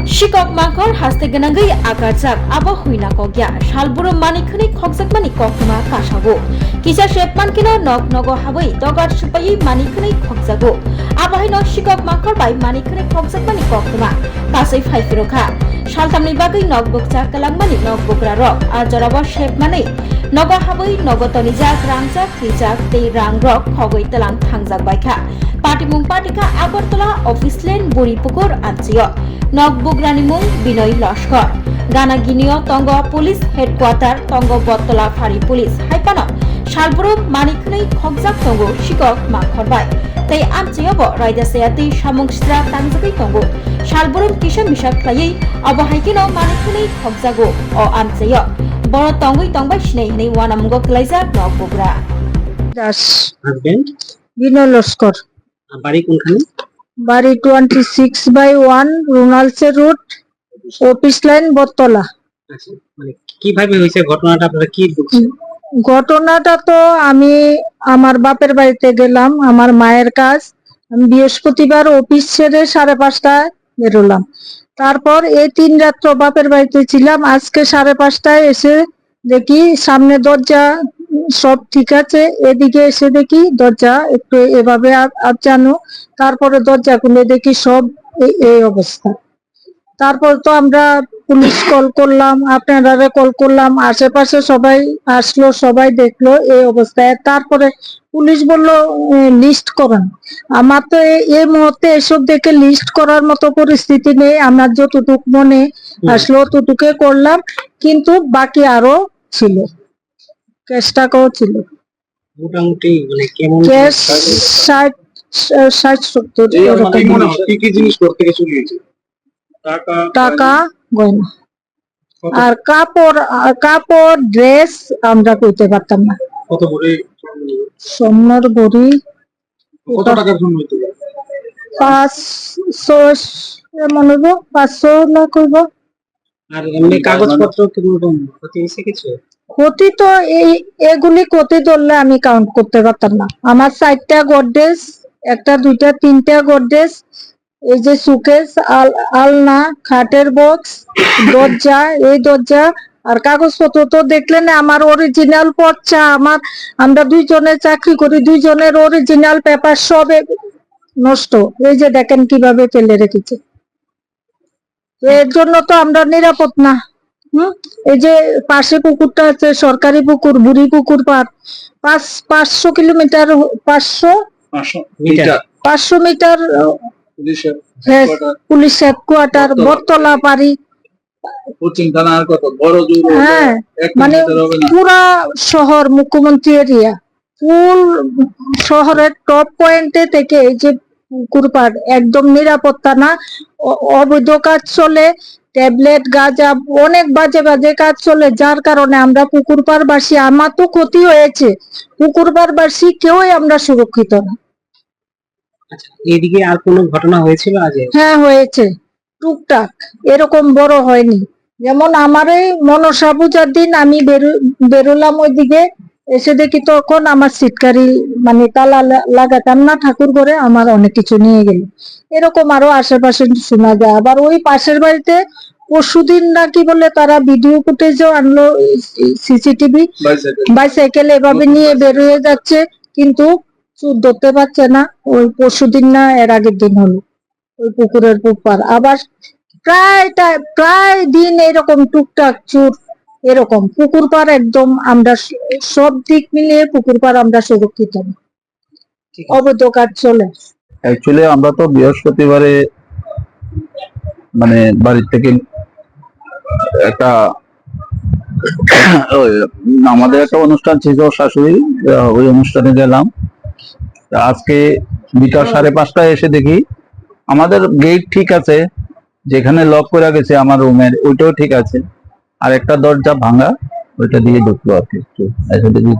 Shikok Makor haste ganangai akarjak abo huina kogya shalburo manikhani khokjakmani koktuma kashago kisa shepman kina nok nogo habai dogar supai manikhani khokjago abahaino Shikok Makor bai manikhani khokjakmani koktuma kasai phaifirokha saltamni bagai nokbokja kalangmani nokbokra rok ar jorabo shepmani nogo habai nogotoni jak rangjak kijak tei rangrok khogoi talang thangjak baikha Patimung Patika Agartala Office Lane Buripukur Ancio Nokbugrani Mung Binoy Lashkar Gana Ginio Tongo Police Headquarter Tongo Bottala Fari Police Haipano Shalburu Manikhni Khokjak Tongo Shikok Makhorbai Tei Ancio Bo Raida Seati Shamungstra Tangzabi Tongo Shalburu Kisha Mishak Klayi Abohaikino Manikhni Khokjago O Ancio Boro Tongoi Tongbai Shnei Ni Wanamgo Klaizak Nokbugra Das husband Bino Loskor বাড়ি কোনখানে? বাড়ি 26/1 রুনালসে road office line বটতলা। আচ্ছা, মানে কিভাবে হয়েছে ঘটনাটা, আপনারা কি বলছেন? ঘটনাটা তো আমি আমার বাপের বাড়িতে গেলাম, আমার মায়ের কাজ। আমি বৃহস্পতিবার অফিস ছেড়ে 5:30টায় বেরোলাম। তারপর এই 3 রাত্র বাপের বাড়িতে ছিলাম। আজকে 5:30টায় এসে দেখি সামনে দরজা সব ঠিক আছে, এদিকে এসে দেখি দরজা একটু এভাবে আটকানো, তারপরে দরজা খুলে দেখি সব এই অবস্থা। তারপর তো আমরা পুলিশ কল করলাম, আপনারা কল করলাম, আশেপাশে সবাই আসলো, সবাই দেখলো এই অবস্থায়। তারপরে পুলিশ বলল লিস্ট করেন। আমার তো এই মুহূর্তে এসব দেখে লিস্ট করার মতো পরিস্থিতি নেই। আমার যতটুক মনে আসলো ততটুকু করলাম, কিন্তু বাকি আরো ছিল, ক্যাশ টাকাও ছিল। মোটামুটি মানে কেমন ক্যাশ 60-70 এরকম কি কি জিনিস করতে গেছে চুরিয়েছে? টাকা, গয়না আর কাপড় ড্রেস আমরা কইতে পারতাম না। কত ভরে স্বর্ণর গড়ি কত টাকার জন্য হইতে পারে? 500 এমন হইব, 500 লাখ হইব। আর এমনি কাগজপত্র কিরকম ক্ষতি হয়েছে কিছু? ক্ষতি তো এগুলি ক্ষতি ধরলে আমি কাউন্ট করতে পারতাম না। আমার 4টা গডরেজ, 1টা 2টা 3টা গডরেজ, এই যে সুকেস, আলনা, খাটের বক্স, দরজা, এই দরজা আর কাগজপত্র তো দেখলেন। আমার অরিজিনাল পর্চা, আমরা 2 জনে চাকরি করি, 2 জনের অরিজিনাল পেপার সব নষ্ট। এই যে দেখেন কিভাবে ফেলে রেখেছে। এর জন্য তো আমরা নিরাপদ না। এই যে পাশে পুকুরটা আছে, সরকারি পুকুর, বুড়ি পুকুর পার, 500 কিলোমিটার, 500 মিটার পুলিশ হেডকোয়ার্টার বটতলা পারি। হ্যাঁ, মানে পুরা শহর মুখ্যমন্ত্রী এরিয়া, ফুল শহরের টপ পয়েন্টে থেকে এই যে পুকুর পার একদম নিরাপত্তা না। অবৈধ কাজ চলে, ট্যাবলেট, গাঁজা, অনেক বাজে বাজে কাজ চলে, যার কারণে আমরা পুকুর পাড়বাসী, আমার তো ক্ষতি হয়েছে, পুকুর পাড়বাসী কেউই আমরা সুরক্ষিত না। আচ্ছা, এইদিকে আর কোনো ঘটনা হয়েছিল আজ? হ্যাঁ হয়েছে, টুকটাক, এরকম বড় হয়নি। যেমন আমার এই মনসা পূজার দিন আমি বেরোলাম ওইদিকে, এসে দেখি তখন আমার সিটকারি মানে তালা লাগাতাম না ঠাকুর ঘরে, আমার অনেক কিছু নিয়ে গেল। এরকম আরো আশেপাশে শোনা যায়। আবার ওই পাশের বাড়িতে পরশুদিন নাকি বলে তারা ভিডিও ফুটেজও আনলো, সিসিটিভি, বাইসাইকেল এভাবে নিয়ে বের হয়ে যাচ্ছে, কিন্তু চুর ধরতে পারছে না। ওই পরশুদিন না এর আগের দিন হলো ওই পুকুরের পুপার। আবার প্রায় দিন এরকম টুকটাক চুর। এরকম পুকুর পাড় একদম আমরা সব দিক মিলিয়ে পুকুর পাড় আমরা সুরক্ষিত না, অবৈধ কাজ চলে। অ্যাকচুয়ালি আমরা তো বৃহস্পতিবারে মানে বাড়ি থেকে একটা আমাদের একটা অনুষ্ঠান ছিল শাশুড়ি, ওই অনুষ্ঠানে গেলাম। আজকে বিকাল 5:30টায় এসে দেখি আমাদের গেট ঠিক আছে, যেখানে লক করে গেছে আমার রুমের ওইটাও ঠিক আছে, আর একটা দরজা ভাঙা, ওইটা দিয়ে ঢুকলো আর কি। এসে দেখি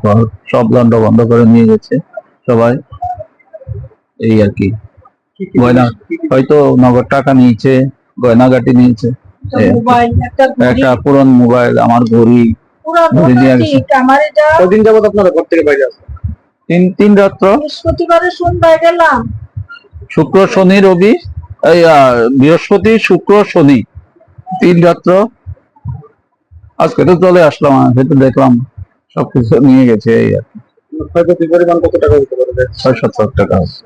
সব লন্ড বন্ধ করে নিয়ে গেছে সবাই, এই আর কি। গয়না হয়তো নগদ টাকা নিয়েছে, গয়নাগাটি নিয়েছে, একটা পুরনো মোবাইল, আমার ঘড়ি নিয়ে গেছে। কদিন যাবত আপনারা ঘর থেকে বাইরে আসেন? 3 রাত্র, বৃহস্পতিবারে সন্ধ্যায় গেলাম, শুক্র শনি রবি এই বৃহস্পতি শুক্র শনি 3 রাত্র আজকে তো চলে আসলাম, আমি তো দেখলাম সবকিছু নিয়ে গেছে। এই আর কি। ক্ষয়ক্ষতির পরিমাণ কত টাকা হতে পারে? 6-7 লাখ টাকা আছে।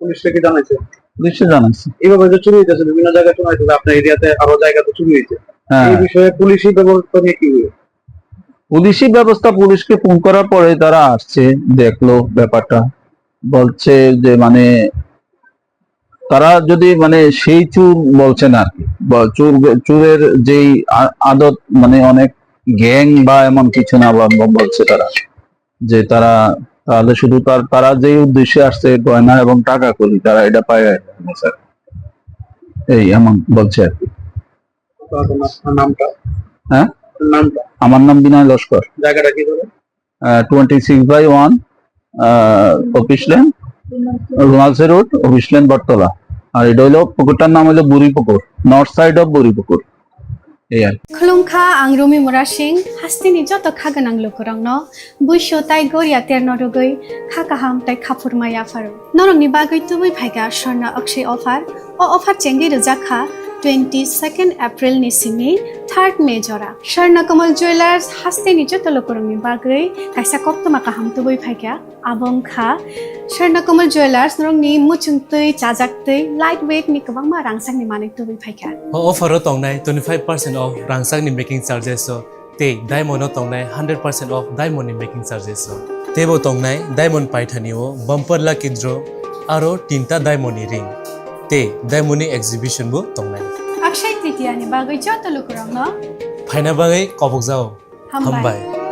পুলিশকে কি জানাইছে? পুলিশে জানাইছে। এইভাবে যে চুরি হইতেছে বিভিন্ন জায়গায় শোনা হইতেছে, আপনার এরিয়াতে আরো জায়গাতে চুরি হয়েছে, হ্যাঁ, এই বিষয়ে পুলিশি ব্যবস্থা নিয়ে কি হবে? পুলিশি ব্যবস্থা, পুলিশকে ফোন করার পরে তারা আসছে, দেখলো ব্যাপারটা, বলছে যে মানে তারা যদি মানে সেই চুর বলছে না আর কি, চুরের যেই আদত মানে অনেক গ্যাং বা এমন কিছু না বলছে তারা, যে তারা তাহলে শুধু তারা যে উদ্দেশ্যে আসছে গয়না এবং টাকা করি তারা এটা পায় স্যার, এই এমন বলছে আর কি। তো আপনার নামটা? হ্যাঁ, নামটা? আমার নাম বিনয় লস্কর। জায়গাটা কি বলে? 26/1 অফিস লেন, রুমালসে রোড, অফিস লেন, বটতলা। আর এটা হলো পুকুরটার নাম হলো Buripukur, north side of Buripukur. এই আর কি। खुलुमखा आं रुमि मुरा सिंह हास्तिनि जत खागोनां लोकरंनो बुइसो ताइ गोरिया तेरनो रुगै खाकाहाम ताइ खाफुरमाया फारु नरंनि बागै तुबै फाइगा स्वर्णा अक्षय अफार चेंगि रजाखा 22 एप्रिल नि सिमि 3 मे जरा स्वर्ण कमल ज्वेलर्स हास्तिनि जत लोकरंनि बागै काइसा कप्तमा काहाम तुबै फाइगा आबंखा स्वर्ण कमल ज्वेलर्स नरंनि मुचुंतै चाजाक्तै लाइट वेट नि गोबांमा रांसांनि मानै तुबै फाइगा अफारो तंनाय 25% ऑफ रांसांनि मेकिंग चार्जेस ते डायमंड तंनाय 100% ऑफ डायमंड नि मेकिंग चार्जेस तेबो तंनाय डायमंड पाइथानिओ बम्पर लाकी ड्र आरो 3टा डायमंड नि रिंग ते डायमंड नि एक्जिबिशन बो तंनाय अक्षय तृतीया नि बागै जत लोकरंनो फाइना बागै कबक जाओ हामबाय हामबाय।